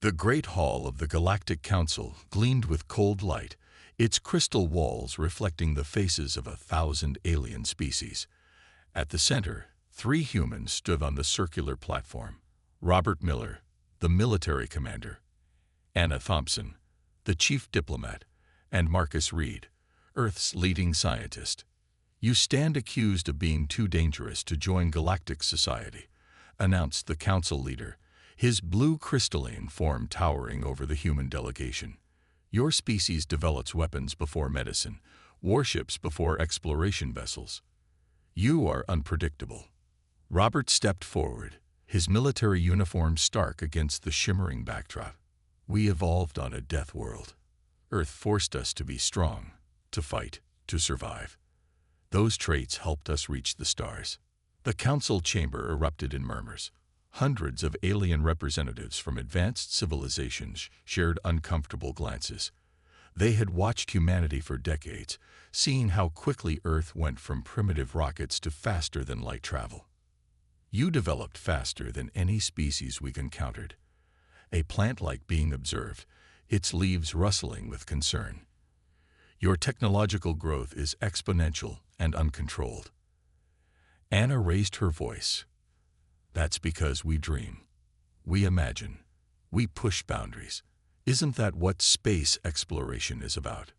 The Great Hall of the Galactic Council gleamed with cold light, its crystal walls reflecting the faces of 1,000 alien species. At the center, 3 humans stood on the circular platform. Robert Miller, the military commander, Anna Thompson, the chief diplomat, and Marcus Reed, Earth's leading scientist. "You stand accused of being too dangerous to join galactic society," announced the council leader, his blue crystalline form towering over the human delegation. "Your species develops weapons before medicine, warships before exploration vessels. You are unpredictable." Robert stepped forward, his military uniform stark against the shimmering backdrop. "We evolved on a death world. Earth forced us to be strong, to fight, to survive. Those traits helped us reach the stars." The council chamber erupted in murmurs. Hundreds of alien representatives from advanced civilizations shared uncomfortable glances. They had watched humanity for decades, seeing how quickly Earth went from primitive rockets to faster-than-light travel. "You developed faster than any species we've encountered," a plant-like being observed, its leaves rustling with concern. "Your technological growth is exponential and uncontrolled." Anna raised her voice. "That's because we dream. We imagine. We push boundaries. Isn't that what space exploration is about?"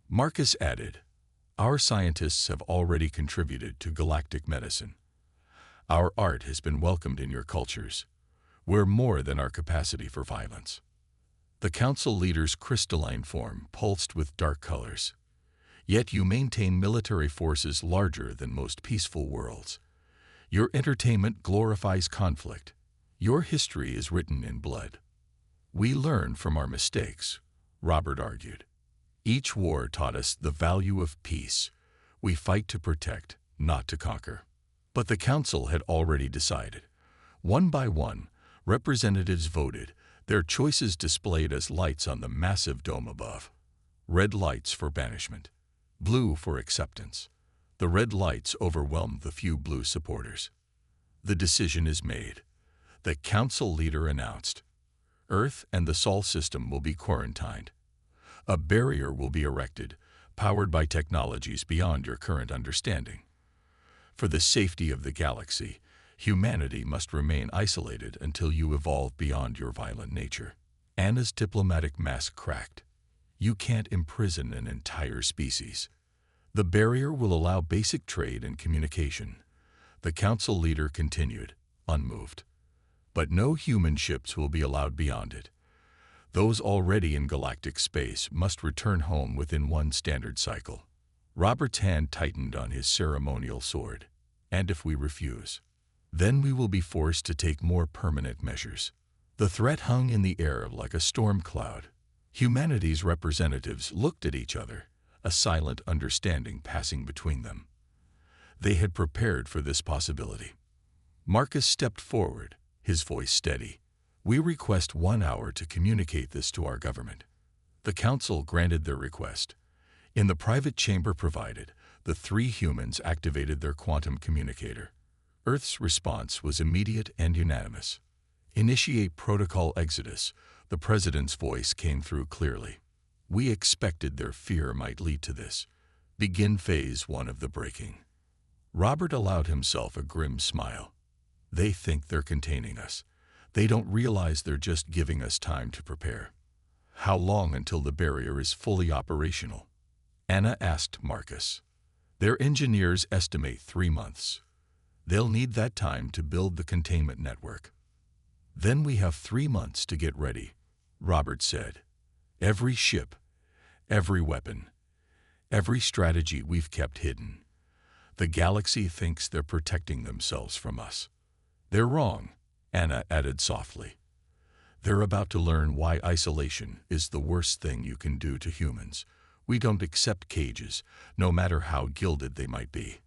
Marcus added, "Our scientists have already contributed to galactic medicine. Our art has been welcomed in your cultures. We're more than our capacity for violence." The council leader's crystalline form pulsed with dark colors. "Yet you maintain military forces larger than most peaceful worlds. Your entertainment glorifies conflict. Your history is written in blood." "We learn from our mistakes," Robert argued. "Each war taught us the value of peace. We fight to protect, not to conquer." But the council had already decided. One by one, representatives voted, their choices displayed as lights on the massive dome above. Red lights for banishment, blue for acceptance. The red lights overwhelmed the few blue supporters. "The decision is made," the council leader announced. "Earth and the Sol system will be quarantined. A barrier will be erected, powered by technologies beyond your current understanding. For the safety of the galaxy, humanity must remain isolated until you evolve beyond your violent nature." Anna's diplomatic mask cracked. "You can't imprison an entire species. The barrier will allow basic trade and communication," the council leader continued, unmoved. "But no human ships will be allowed beyond it. Those already in galactic space must return home within one standard cycle." Robert's hand tightened on his ceremonial sword. "And if we refuse, then we will be forced to take more permanent measures." The threat hung in the air like a storm cloud. Humanity's representatives looked at each other, a silent understanding passing between them. They had prepared for this possibility. Marcus stepped forward, his voice steady. "We request 1 hour to communicate this to our government." The council granted their request. In the private chamber provided, the 3 humans activated their quantum communicator. Earth's response was immediate and unanimous. "Initiate protocol exodus," the president's voice came through clearly. "We expected their fear might lead to this. Begin phase 1 of the breaking." Robert allowed himself a grim smile. "They think they're containing us. They don't realize they're just giving us time to prepare." "How long until the barrier is fully operational?" Anna asked Marcus. "Their engineers estimate 3 months. They'll need that time to build the containment network." "Then we have 3 months to get ready," Robert said. "Every ship, every weapon, every strategy we've kept hidden. The galaxy thinks they're protecting themselves from us. They're wrong," Anna added softly. "They're about to learn why isolation is the worst thing you can do to humans. We don't accept cages, no matter how gilded they might be."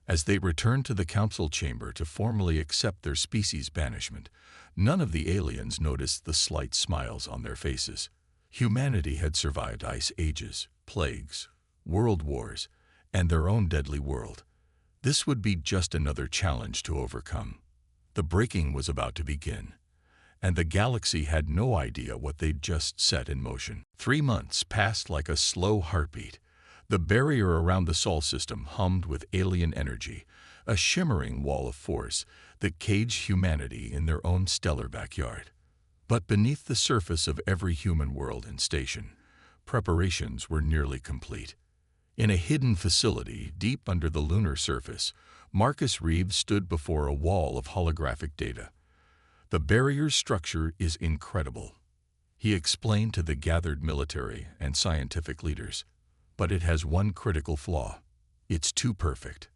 As they returned to the council chamber to formally accept their species' banishment, none of the aliens noticed the slight smiles on their faces. Humanity had survived ice ages, plagues, world wars, and their own deadly world. This would be just another challenge to overcome. The breaking was about to begin, and the galaxy had no idea what they'd just set in motion. 3 months passed like a slow heartbeat. The barrier around the Sol system hummed with alien energy, a shimmering wall of force that caged humanity in their own stellar backyard. But beneath the surface of every human world and station, preparations were nearly complete. In a hidden facility deep under the lunar surface, Marcus Reeves stood before a wall of holographic data. The barrier's structure is incredible, he explained to the gathered military and scientific leaders. But it has one critical flaw. It's too perfect.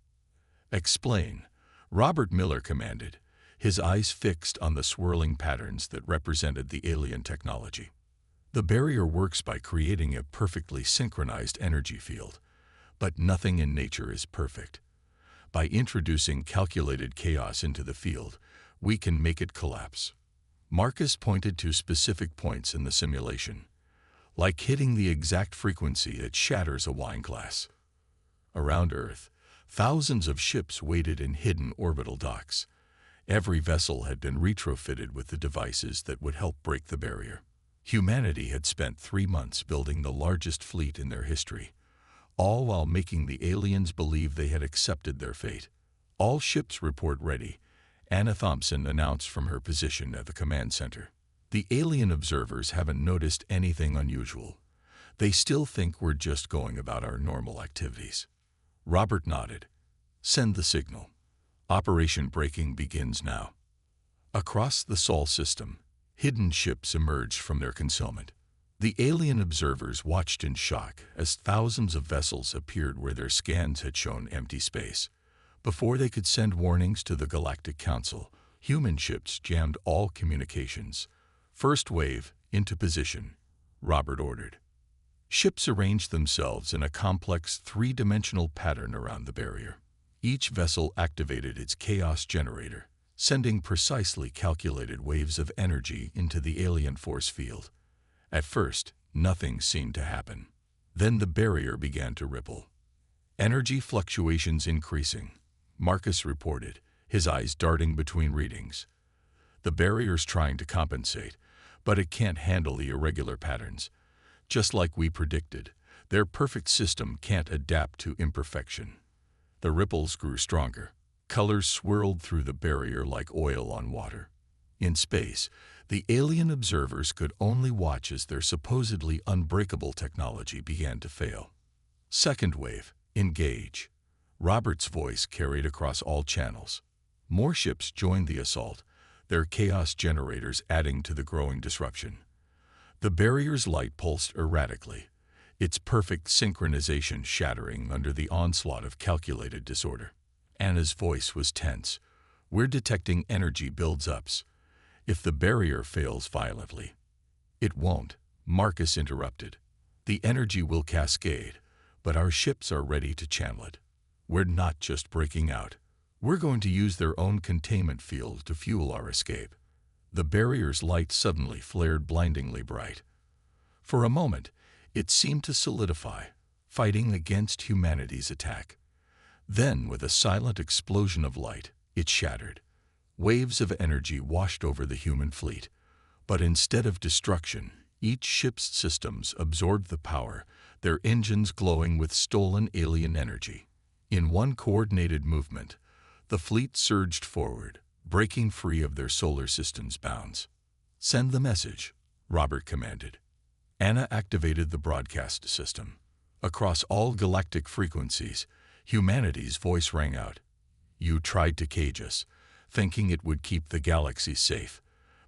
Explain, Robert Miller commanded, his eyes fixed on the swirling patterns that represented the alien technology. The barrier works by creating a perfectly synchronized energy field, but nothing in nature is perfect. By introducing calculated chaos into the field, we can make it collapse. Marcus pointed to specific points in the simulation. Like hitting the exact frequency that shatters a wine glass. Around Earth, thousands of ships waited in hidden orbital docks. Every vessel had been retrofitted with the devices that would help break the barrier. Humanity had spent 3 months building the largest fleet in their history, all while making the aliens believe they had accepted their fate. All ships report ready, Anna Thompson announced from her position at the command center. The alien observers haven't noticed anything unusual. They still think we're just going about our normal activities. Robert nodded. Send the signal. Operation Breaking begins now. Across the Sol system, hidden ships emerged from their concealment. The alien observers watched in shock as thousands of vessels appeared where their scans had shown empty space. Before they could send warnings to the Galactic Council, human ships jammed all communications. First wave, into position, Robert ordered. Ships arranged themselves in a complex three-dimensional pattern around the barrier. Each vessel activated its chaos generator, sending precisely calculated waves of energy into the alien force field. At first, nothing seemed to happen. Then the barrier began to ripple. Energy fluctuations increasing, Marcus reported, his eyes darting between readings. The barrier's trying to compensate, but it can't handle the irregular patterns. Just like we predicted, their perfect system can't adapt to imperfection. The ripples grew stronger. Colors swirled through the barrier like oil on water. In space, the alien observers could only watch as their supposedly unbreakable technology began to fail. Second wave, engage. Robert's voice carried across all channels. More ships joined the assault, their chaos generators adding to the growing disruption. The barrier's light pulsed erratically, its perfect synchronization shattering under the onslaught of calculated disorder. Anna's voice was tense. We're detecting energy builds-ups. If the barrier fails violently. It won't, Marcus interrupted. The energy will cascade, but our ships are ready to channel it. We're not just breaking out. We're going to use their own containment field to fuel our escape. The barrier's light suddenly flared blindingly bright. For a moment, it seemed to solidify, fighting against humanity's attack. Then, with a silent explosion of light, it shattered. Waves of energy washed over the human fleet. But instead of destruction, each ship's systems absorbed the power, their engines glowing with stolen alien energy. In one coordinated movement, the fleet surged forward, breaking free of their solar system's bounds. Send the message, Robert commanded. Anna activated the broadcast system. Across all galactic frequencies, humanity's voice rang out. You tried to cage us, thinking it would keep the galaxy safe.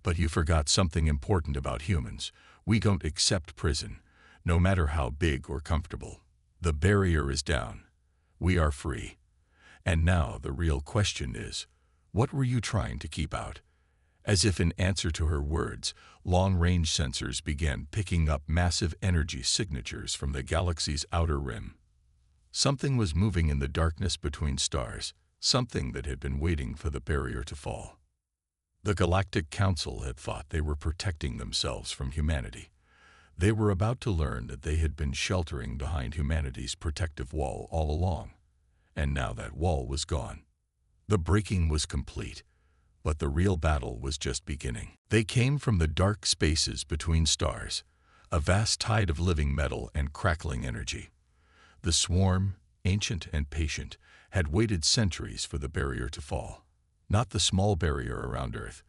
But you forgot something important about humans. We don't accept prison, no matter how big or comfortable. The barrier is down. We are free. And now the real question is, what were you trying to keep out? As if in answer to her words, long-range sensors began picking up massive energy signatures from the galaxy's outer rim. Something was moving in the darkness between stars, something that had been waiting for the barrier to fall. The Galactic Council had thought they were protecting themselves from humanity. They were about to learn that they had been sheltering behind humanity's protective wall all along. And now that wall was gone. The breaking was complete. But the real battle was just beginning. They came from the dark spaces between stars, a vast tide of living metal and crackling energy. The swarm, ancient and patient, had waited centuries for the barrier to fall. Not the small barrier around Earth,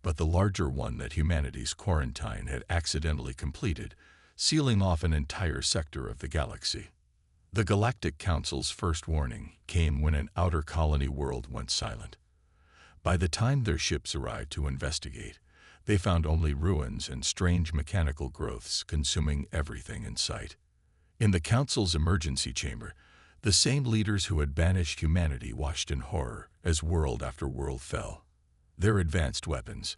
but the larger one that humanity's quarantine had accidentally completed, sealing off an entire sector of the galaxy. The Galactic Council's first warning came when an outer colony world went silent. By the time their ships arrived to investigate, they found only ruins and strange mechanical growths consuming everything in sight. In the Council's emergency chamber, the same leaders who had banished humanity watched in horror as world after world fell. Their advanced weapons,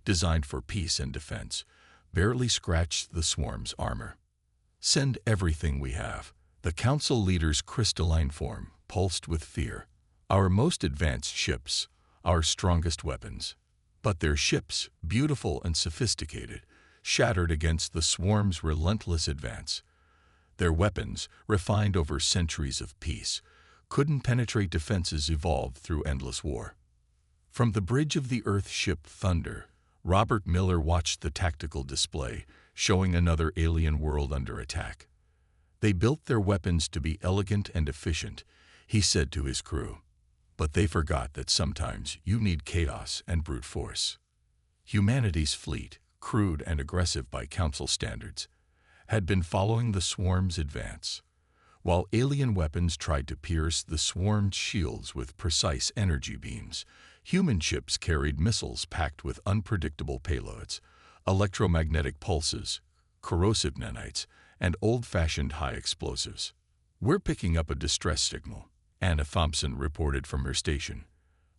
designed for peace and defense, barely scratched the swarm's armor. "Send everything we have." The Council leader's crystalline form pulsed with fear. "Our most advanced ships, our strongest weapons." But their ships, beautiful and sophisticated, shattered against the swarm's relentless advance. Their weapons, refined over centuries of peace, couldn't penetrate defenses evolved through endless war. From the bridge of the Earth ship Thunder, Robert Miller watched the tactical display, showing another alien world under attack. "They built their weapons to be elegant and efficient," he said to his crew. "But they forgot that sometimes you need chaos and brute force." Humanity's fleet, crude and aggressive by Council standards, had been following the swarm's advance. While alien weapons tried to pierce the swarm's shields with precise energy beams, human ships carried missiles packed with unpredictable payloads, electromagnetic pulses, corrosive nanites, and old-fashioned high explosives. "We're picking up a distress signal," Anna Thompson reported from her station.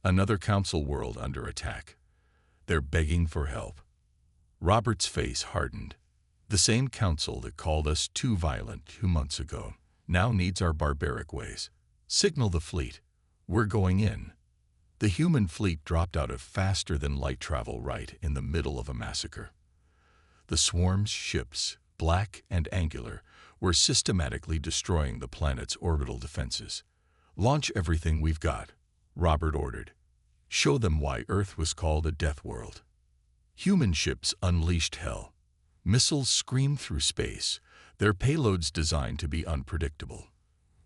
"Another Council world under attack. They're begging for help." Robert's face hardened. "The same Council that called us too violent 2 months ago now needs our barbaric ways. Signal the fleet. We're going in." The human fleet dropped out of faster-than-light travel right in the middle of a massacre. The swarm's ships, black and angular, were systematically destroying the planet's orbital defenses. "Launch everything we've got," Robert ordered. "Show them why Earth was called a death world." Human ships unleashed hell. Missiles screamed through space, their payloads designed to be unpredictable.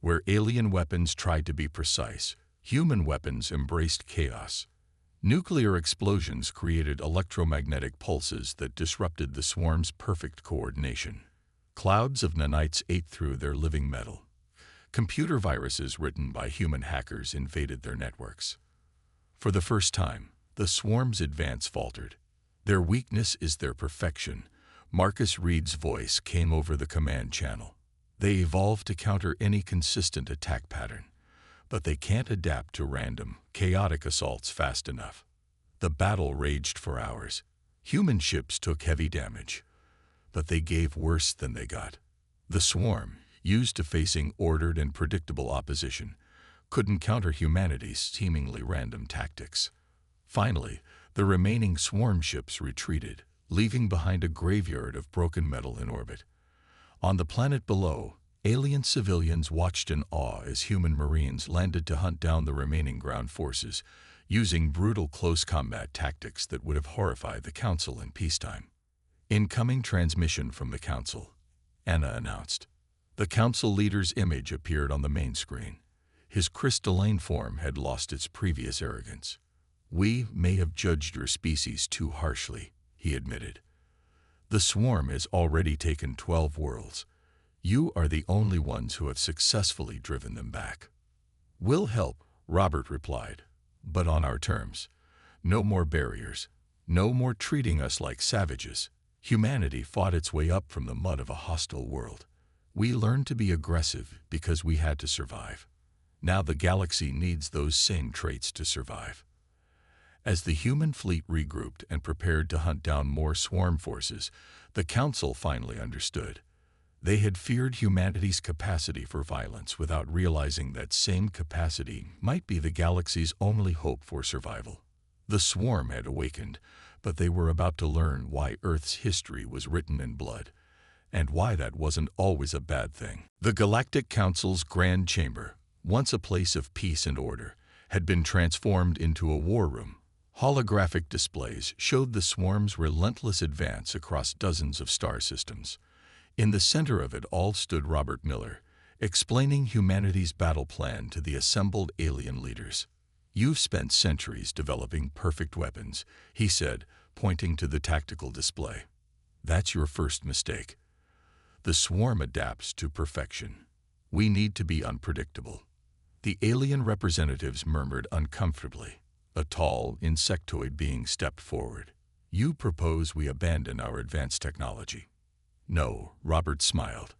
Where alien weapons tried to be precise, human weapons embraced chaos. Nuclear explosions created electromagnetic pulses that disrupted the swarm's perfect coordination. Clouds of nanites ate through their living metal. Computer viruses written by human hackers invaded their networks. For the first time, the swarm's advance faltered. "Their weakness is their perfection," Marcus Reed's voice came over the command channel. "They evolved to counter any consistent attack pattern, but they can't adapt to random, chaotic assaults fast enough." The battle raged for hours. Human ships took heavy damage, but they gave worse than they got. The swarm, used to facing ordered and predictable opposition, couldn't counter humanity's seemingly random tactics. Finally, the remaining swarm ships retreated, leaving behind a graveyard of broken metal in orbit. On the planet below, alien civilians watched in awe as human Marines landed to hunt down the remaining ground forces, using brutal close combat tactics that would have horrified the Council in peacetime. "Incoming transmission from the Council," Anna announced. The Council leader's image appeared on the main screen. His crystalline form had lost its previous arrogance. "We may have judged your species too harshly," he admitted. "The swarm has already taken 12 worlds. You are the only ones who have successfully driven them back." "We'll help," Robert replied, "but on our terms. No more barriers. No more treating us like savages." Humanity fought its way up from the mud of a hostile world. We learned to be aggressive because we had to survive. Now the galaxy needs those same traits to survive. As the human fleet regrouped and prepared to hunt down more swarm forces, the Council finally understood. They had feared humanity's capacity for violence without realizing that same capacity might be the galaxy's only hope for survival. The swarm had awakened, but they were about to learn why Earth's history was written in blood, and why that wasn't always a bad thing. The Galactic Council's Grand Chamber, once a place of peace and order, had been transformed into a war room, Holographic displays showed the swarm's relentless advance across dozens of star systems. In the center of it all stood Robert Miller, explaining humanity's battle plan to the assembled alien leaders. "You've spent centuries developing perfect weapons," he said, pointing to the tactical display. "That's your first mistake. The swarm adapts to perfection. We need to be unpredictable." The alien representatives murmured uncomfortably. A tall, insectoid being stepped forward. "You propose we abandon our advanced technology." "No," Robert smiled.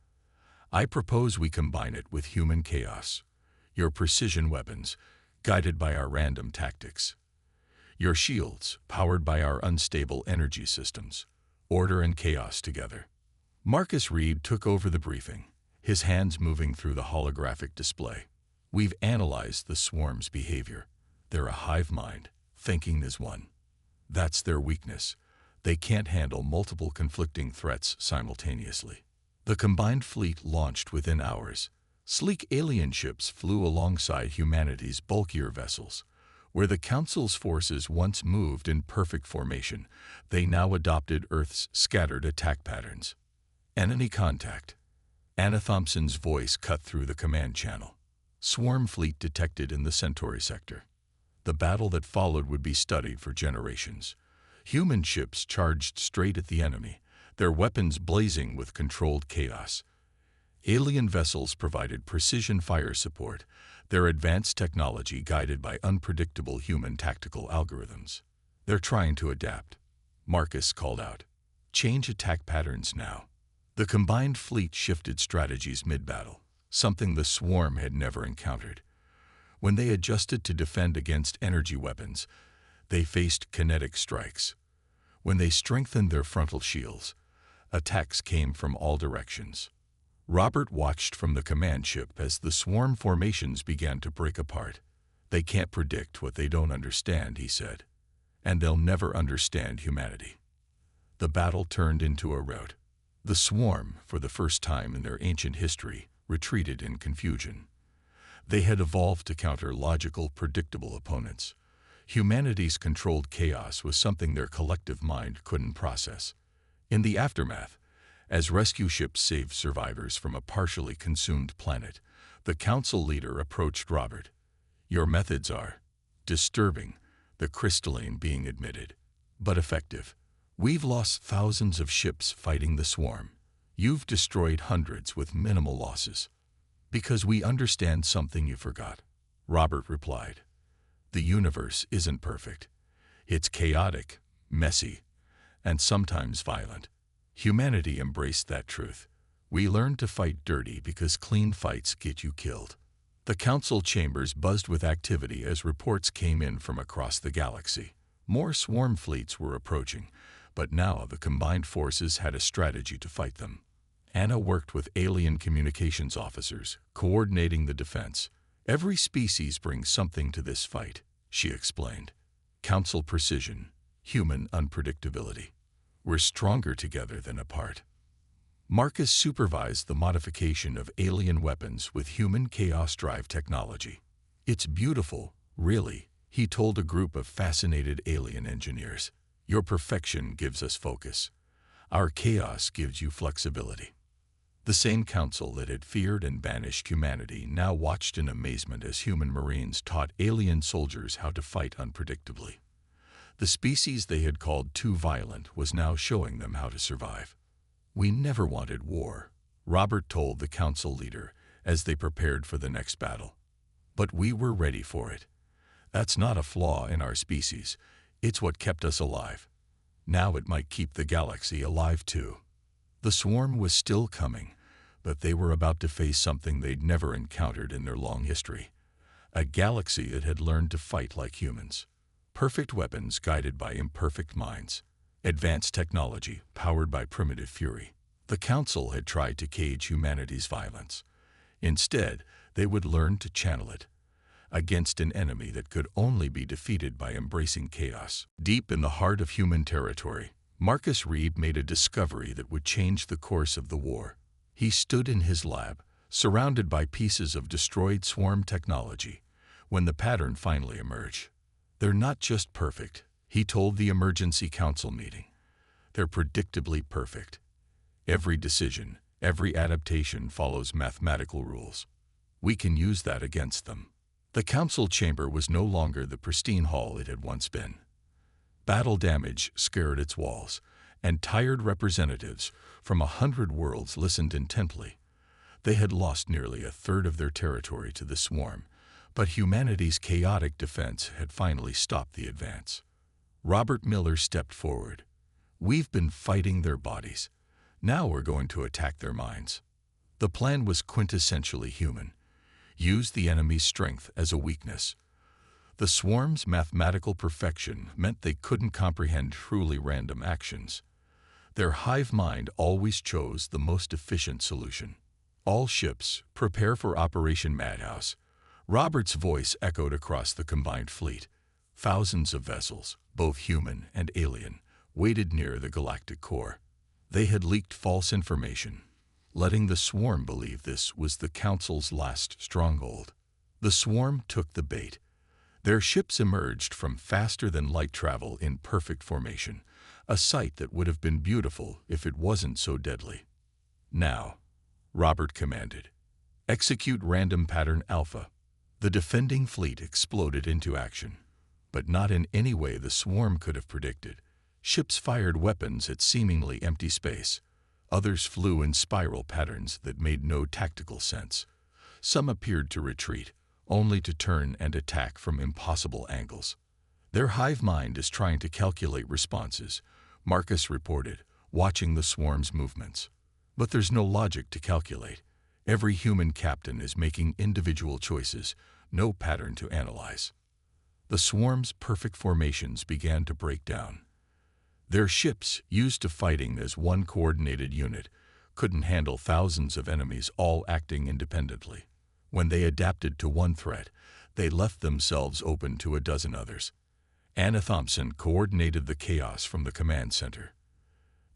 "I propose we combine it with human chaos. Your precision weapons, guided by our random tactics. Your shields, powered by our unstable energy systems. Order and chaos together." Marcus Reed took over the briefing, his hands moving through the holographic display. "We've analyzed the swarm's behavior. They're a hive mind, thinking as one. That's their weakness. They can't handle multiple conflicting threats simultaneously." The combined fleet launched within hours. Sleek alien ships flew alongside humanity's bulkier vessels. Where the Council's forces once moved in perfect formation, they now adopted Earth's scattered attack patterns. "Enemy contact." Anna Thompson's voice cut through the command channel. "Swarm fleet detected in the Centauri sector." The battle that followed would be studied for generations. Human ships charged straight at the enemy, their weapons blazing with controlled chaos. Alien vessels provided precision fire support, their advanced technology guided by unpredictable human tactical algorithms. "They're trying to adapt," Marcus called out. "Change attack patterns now." The combined fleet shifted strategies mid-battle, something the swarm had never encountered. When they adjusted to defend against energy weapons, they faced kinetic strikes. When they strengthened their frontal shields, attacks came from all directions. Robert watched from the command ship as the swarm formations began to break apart. "They can't predict what they don't understand," he said. "And they'll never understand humanity." The battle turned into a rout. The swarm, for the first time in their ancient history, retreated in confusion. They had evolved to counter logical, predictable opponents. Humanity's controlled chaos was something their collective mind couldn't process. In the aftermath, as rescue ships saved survivors from a partially consumed planet, the Council leader approached Robert. "Your methods are disturbing," the crystalline being admitted, "but effective. We've lost thousands of ships fighting the swarm. You've destroyed hundreds with minimal losses." "Because we understand something you forgot," Robert replied. "The universe isn't perfect. It's chaotic, messy, and sometimes violent. Humanity embraced that truth. We learned to fight dirty because clean fights get you killed." The Council chambers buzzed with activity as reports came in from across the galaxy. More swarm fleets were approaching, but now the combined forces had a strategy to fight them. Anna worked with alien communications officers, coordinating the defense. "Every species brings something to this fight," she explained. "Council precision, human unpredictability. We're stronger together than apart." Marcus supervised the modification of alien weapons with human chaos drive technology. "It's beautiful, really," he told a group of fascinated alien engineers. "Your perfection gives us focus. Our chaos gives you flexibility." The same council that had feared and banished humanity now watched in amazement as human marines taught alien soldiers how to fight unpredictably. The species they had called too violent was now showing them how to survive. "We never wanted war," Robert told the council leader as they prepared for the next battle. "But we were ready for it. That's not a flaw in our species. It's what kept us alive. Now it might keep the galaxy alive too." The swarm was still coming, but they were about to face something they'd never encountered in their long history. A galaxy that had learned to fight like humans. Perfect weapons guided by imperfect minds. Advanced technology powered by primitive fury. The Council had tried to cage humanity's violence. Instead, they would learn to channel it against an enemy that could only be defeated by embracing chaos. Deep in the heart of human territory, Marcus Reed made a discovery that would change the course of the war. He stood in his lab, surrounded by pieces of destroyed swarm technology, when the pattern finally emerged. They're not just perfect, he told the emergency council meeting. They're predictably perfect. Every decision, every adaptation follows mathematical rules. We can use that against them. The council chamber was no longer the pristine hall it had once been. Battle damage scarred its walls, and tired representatives from 100 worlds listened intently. They had lost nearly a third of their territory to the swarm, but humanity's chaotic defense had finally stopped the advance. Robert Miller stepped forward. We've been fighting their bodies. Now we're going to attack their minds. The plan was quintessentially human. Use the enemy's strength as a weakness. The swarm's mathematical perfection meant they couldn't comprehend truly random actions. Their hive mind always chose the most efficient solution. All ships, prepare for Operation Madhouse. Robert's voice echoed across the combined fleet. Thousands of vessels, both human and alien, waited near the galactic core. They had leaked false information, letting the swarm believe this was the Council's last stronghold. The swarm took the bait. Their ships emerged from faster-than-light travel in perfect formation, a sight that would have been beautiful if it wasn't so deadly. Now, Robert commanded, execute random pattern Alpha. The defending fleet exploded into action, but not in any way the swarm could have predicted. Ships fired weapons at seemingly empty space. Others flew in spiral patterns that made no tactical sense. Some appeared to retreat, only to turn and attack from impossible angles. Their hive mind is trying to calculate responses, Marcus reported, watching the swarm's movements. But there's no logic to calculate. Every human captain is making individual choices, no pattern to analyze. The swarm's perfect formations began to break down. Their ships, used to fighting as one coordinated unit, couldn't handle thousands of enemies all acting independently. When they adapted to one threat, they left themselves open to a dozen others. Anna Thompson coordinated the chaos from the command center.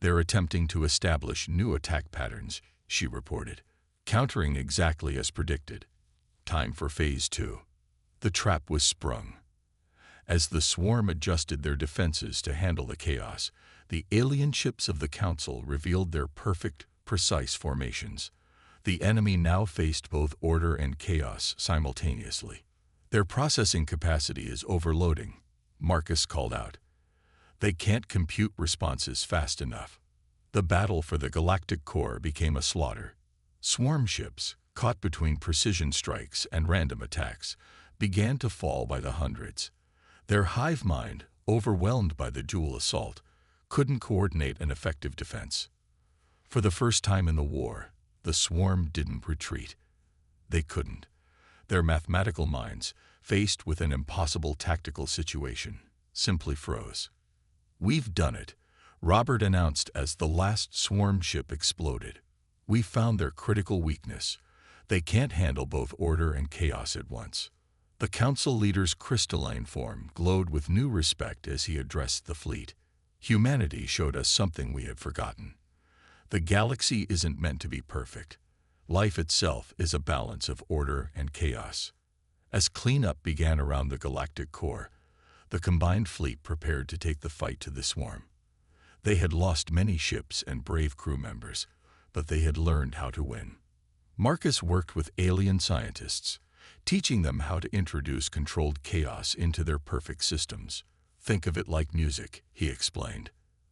They're attempting to establish new attack patterns, she reported, countering exactly as predicted. Time for Phase 2. The trap was sprung. As the swarm adjusted their defenses to handle the chaos, the alien ships of the Council revealed their perfect, precise formations. The enemy now faced both order and chaos simultaneously. Their processing capacity is overloading, Marcus called out. They can't compute responses fast enough. The battle for the galactic core became a slaughter. Swarm ships, caught between precision strikes and random attacks, began to fall by the hundreds. Their hive mind, overwhelmed by the dual assault, couldn't coordinate an effective defense. For the first time in the war, the swarm didn't retreat. They couldn't. Their mathematical minds, faced with an impossible tactical situation, simply froze. We've done it, Robert announced as the last swarm ship exploded. We found their critical weakness. They can't handle both order and chaos at once. The Council leader's crystalline form glowed with new respect as he addressed the fleet. Humanity showed us something we had forgotten. The galaxy isn't meant to be perfect. Life itself is a balance of order and chaos. As cleanup began around the galactic core, the combined fleet prepared to take the fight to the swarm. They had lost many ships and brave crew members, but they had learned how to win. Marcus worked with alien scientists, teaching them how to introduce controlled chaos into their perfect systems. Think of it like music, he explained.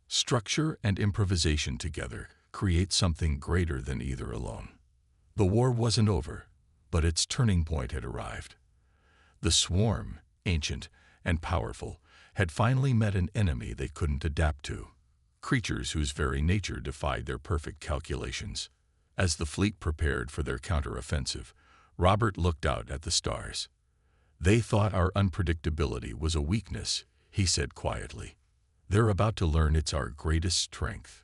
Structure and improvisation together create something greater than either alone. The war wasn't over, but its turning point had arrived. The swarm, ancient and powerful, had finally met an enemy they couldn't adapt to. Creatures whose very nature defied their perfect calculations. As the fleet prepared for their counteroffensive, Robert looked out at the stars. They thought our unpredictability was a weakness, he said quietly. They're about to learn it's our greatest strength.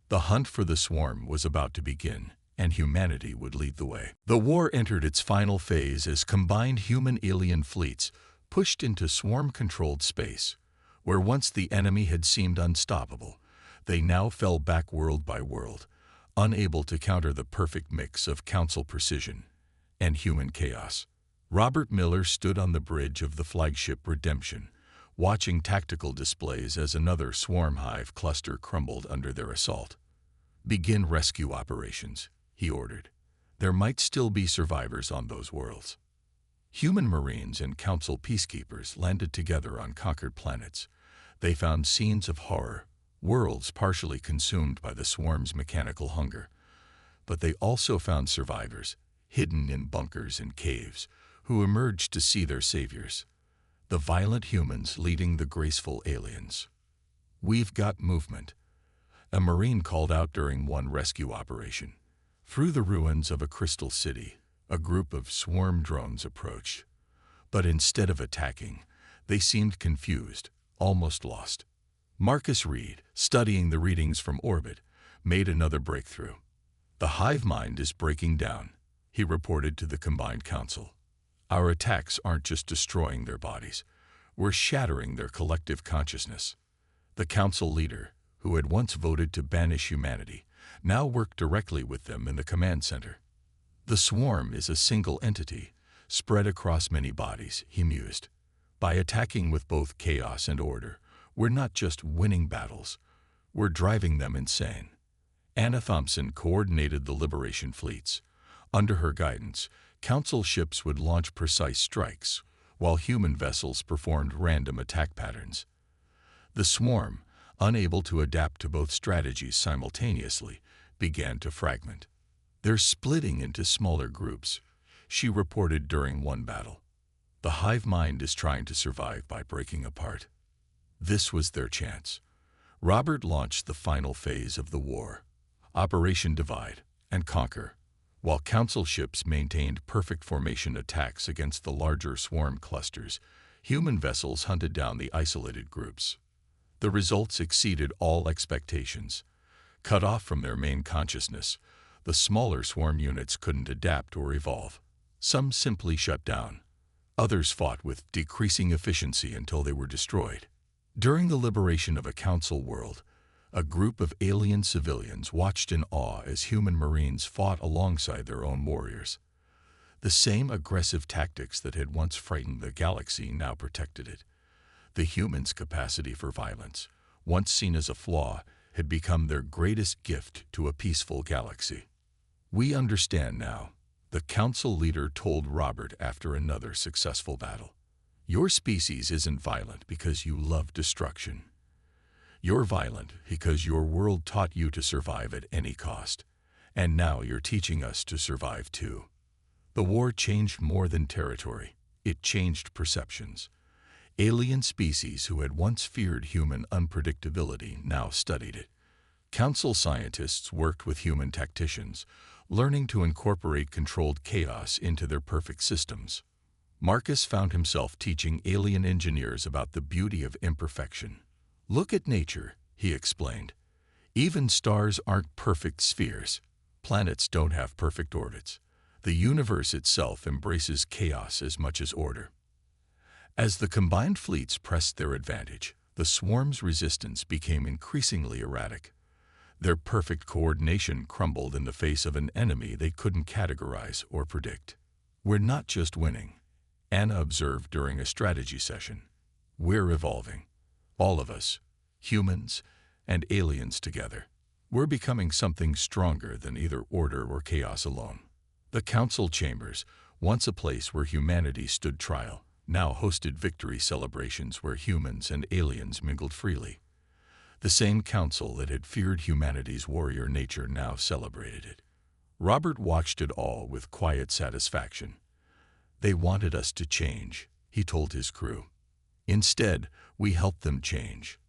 The hunt for the swarm was about to begin, and humanity would lead the way. The war entered its final phase as combined human-alien fleets pushed into swarm-controlled space. Where once the enemy had seemed unstoppable, they now fell back world by world, unable to counter the perfect mix of Council precision and human chaos. Robert Miller stood on the bridge of the flagship Redemption, watching tactical displays as another swarm hive cluster crumbled under their assault. "Begin rescue operations," he ordered. "There might still be survivors on those worlds." Human Marines and Council peacekeepers landed together on conquered planets. They found scenes of horror, worlds partially consumed by the swarm's mechanical hunger. But they also found survivors, hidden in bunkers and caves, who emerged to see their saviors. The violent humans leading the graceful aliens. "We've got movement," a Marine called out during one rescue operation. Through the ruins of a crystal city, a group of swarm drones approached. But instead of attacking, they seemed confused, almost lost. Marcus Reed, studying the readings from orbit, made another breakthrough. "The hive mind is breaking down," he reported to the Combined Council. "Our attacks aren't just destroying their bodies, we're shattering their collective consciousness." The Council leader, who had once voted to banish humanity, now worked directly with them in the command center. "The swarm is a single entity, spread across many bodies," he mused. "By attacking with both chaos and order, we're not just winning battles, we're driving them insane." Anna Thompson coordinated the liberation fleets. Under her guidance, Council ships would launch precise strikes, while human vessels performed random attack patterns. The swarm, unable to adapt to both strategies simultaneously, began to fragment. "They're splitting into smaller groups," she reported during one battle. "The hive mind is trying to survive by breaking apart." This was their chance. Robert launched the final phase of the war, Operation Divide and Conquer. While Council ships maintained perfect formation attacks against the larger swarm clusters, human vessels hunted down the isolated groups. The results exceeded all expectations. Cut off from their main consciousness, the smaller swarm units couldn't adapt or evolve. Some simply shut down. Others fought with decreasing efficiency until they were destroyed. During the liberation of a Council world, a group of alien civilians watched in awe as human Marines fought alongside their own warriors. The same aggressive tactics that had once frightened the galaxy now protected it. The humans' capacity for violence, once seen as a flaw, had become their greatest gift to a peaceful galaxy. "We understand now," the Council leader told Robert after another successful battle. "Your species isn't violent because you love destruction. You're violent because your world taught you to survive at any cost, and now you're teaching us to survive too." The war changed more than territory. It changed perceptions. Alien species who had once feared human unpredictability now studied it. Council scientists worked with human tacticians, learning to incorporate controlled chaos into their perfect systems. Marcus found himself teaching alien engineers about the beauty of imperfection. "Look at nature," he explained. "Even stars aren't perfect spheres. Planets don't have perfect orbits. The universe itself embraces chaos as much as order." As the combined fleets pressed their advantage, the swarm's resistance became increasingly erratic. Their perfect coordination crumbled in the face of an enemy they couldn't categorize or predict. "We're not just winning," Anna observed during a strategy session. "We're evolving. All of us, humans and aliens together. We're becoming something stronger than either order or chaos alone." The Council chambers, once a place where humanity stood trial, now hosted victory celebrations where humans and aliens mingled freely. The same Council that had feared humanity's warrior nature now celebrated it. Robert watched it all with quiet satisfaction. "They wanted us to change," he told his crew. "Instead, we helped them change.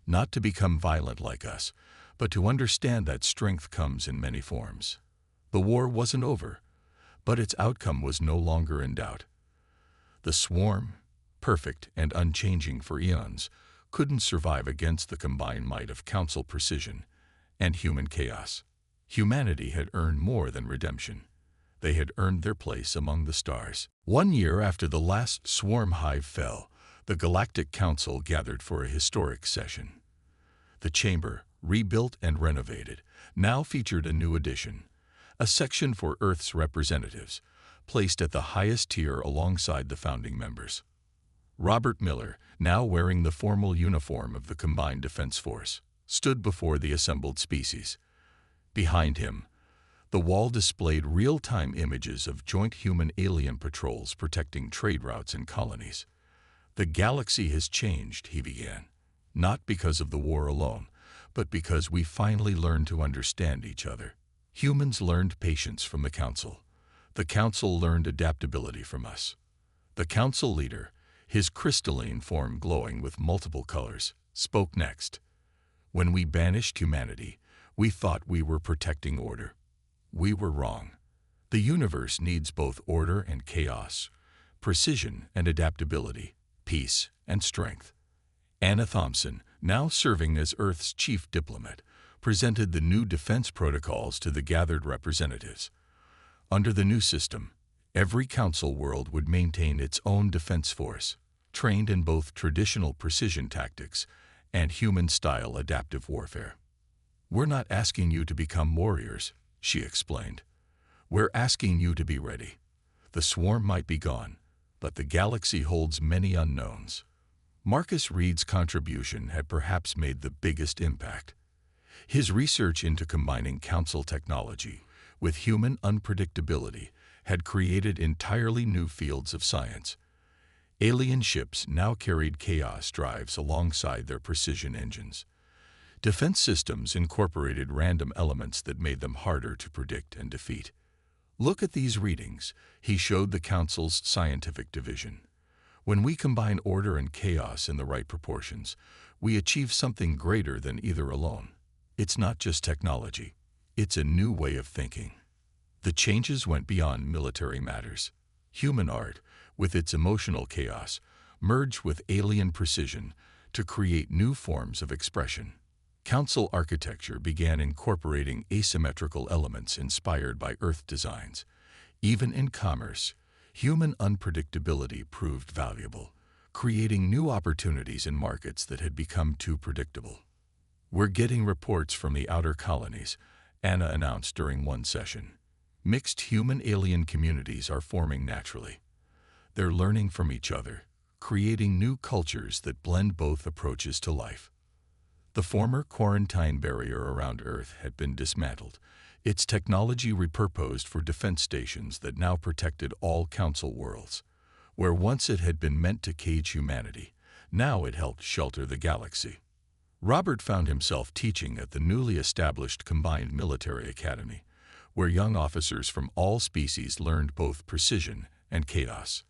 Not to become violent like us, but to understand that strength comes in many forms." The war wasn't over, but its outcome was no longer in doubt. The swarm, perfect and unchanging for eons, couldn't survive against the combined might of Council precision and human chaos. Humanity had earned more than redemption. They had earned their place among the stars. 1 year after the last swarm hive fell, the Galactic Council gathered for a historic session. The chamber, rebuilt and renovated, now featured a new addition, a section for Earth's representatives, placed at the highest tier alongside the founding members. Robert Miller, now wearing the formal uniform of the Combined Defense Force, stood before the assembled species. Behind him, the wall displayed real-time images of joint human-alien patrols protecting trade routes and colonies. "The galaxy has changed," he began, "not because of the war alone, but because we finally learned to understand each other. Humans learned patience from the Council. The Council learned adaptability from us." The Council leader, his crystalline form glowing with multiple colors, spoke next. "When we banished humanity, we thought we were protecting order. We were wrong. The universe needs both order and chaos, precision and adaptability, peace and strength." Anna Thompson, now serving as Earth's chief diplomat, presented the new defense protocols to the gathered representatives. Under the new system, every Council world would maintain its own defense force, trained in both traditional precision tactics and human-style adaptive warfare. "We're not asking you to become warriors," she explained. "We're asking you to be ready. The swarm might be gone, but the galaxy holds many unknowns." Marcus Reed's contribution had perhaps made the biggest impact. His research into combining Council technology with human unpredictability had created entirely new fields of science. Alien ships now carried chaos drives alongside their precision engines. Defense systems incorporated random elements that made them harder to predict and defeat. "Look at these readings," he showed the Council's scientific division. "When we combine order and chaos in the right proportions, we achieve something greater than either alone. It's not just technology, it's a new way of thinking." The changes went beyond military matters. Human art, with its emotional chaos, merged with alien precision to create new forms of expression. Council architecture began incorporating asymmetrical elements inspired by Earth designs. Even in commerce, human unpredictability proved valuable, creating new opportunities in markets that had become too predictable. "We're getting reports from the outer colonies," Anna announced during one session. "Mixed human-alien communities are forming naturally. They're learning from each other, creating new cultures that blend both approaches to life." The former quarantine barrier around Earth had been dismantled, its technology repurposed for defense stations that now protected all Council worlds. Where once it had been meant to cage humanity, now it helped shelter the galaxy. Robert found himself teaching at the newly established Combined Military Academy, where young officers from all species learned both precision and chaos.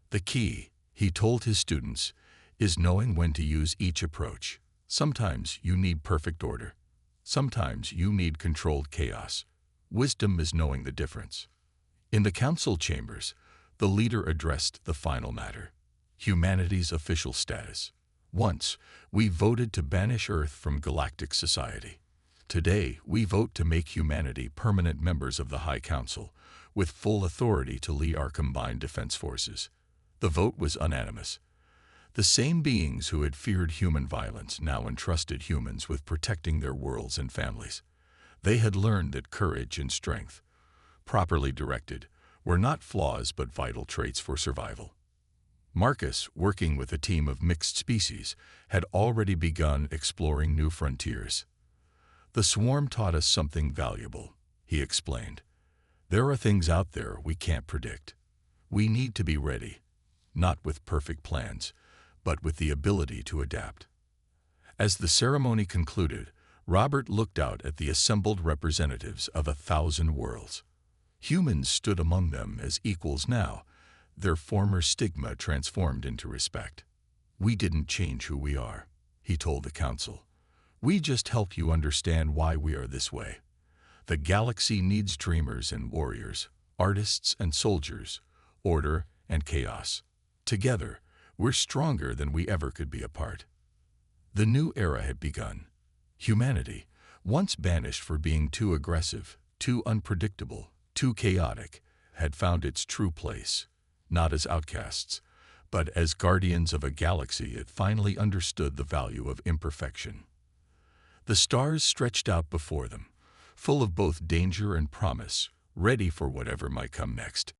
"The key," he told his students, "is knowing when to use each approach. Sometimes you need perfect order. Sometimes you need controlled chaos. Wisdom is knowing the difference." In the Council chambers, the leader addressed the final matter: humanity's official status. "Once, we voted to banish Earth from galactic society. Today, we vote to make humanity permanent members of the High Council, with full authority to lead our combined defense forces." The vote was unanimous. The same beings who had feared human violence now entrusted humans with protecting their worlds and families. They had learned that courage and strength, properly directed, were not flaws but vital traits for survival. Marcus, working with a team of mixed species, had already begun exploring new frontiers. "The swarm taught us something valuable," he explained. "There are things out there we can't predict. We need to be ready, not with perfect plans, but with the ability to adapt." As the ceremony concluded, Robert looked out at the assembled representatives of 1,000 worlds. Humans stood among them as equals now, their former stigma transformed into respect. "We didn't change who we are," he told the Council. "We just help you understand why we are this way. The galaxy needs dreamers and warriors, artists and soldiers, order and chaos. Together, we're stronger than we ever could be apart." The new era had begun. Humanity, once banished for being too aggressive, too unpredictable, too chaotic, had found its true place, not as outcasts, but as guardians of a galaxy it finally understood the value of imperfection. The stars stretched out before them, full of both danger and promise, ready for whatever might come next.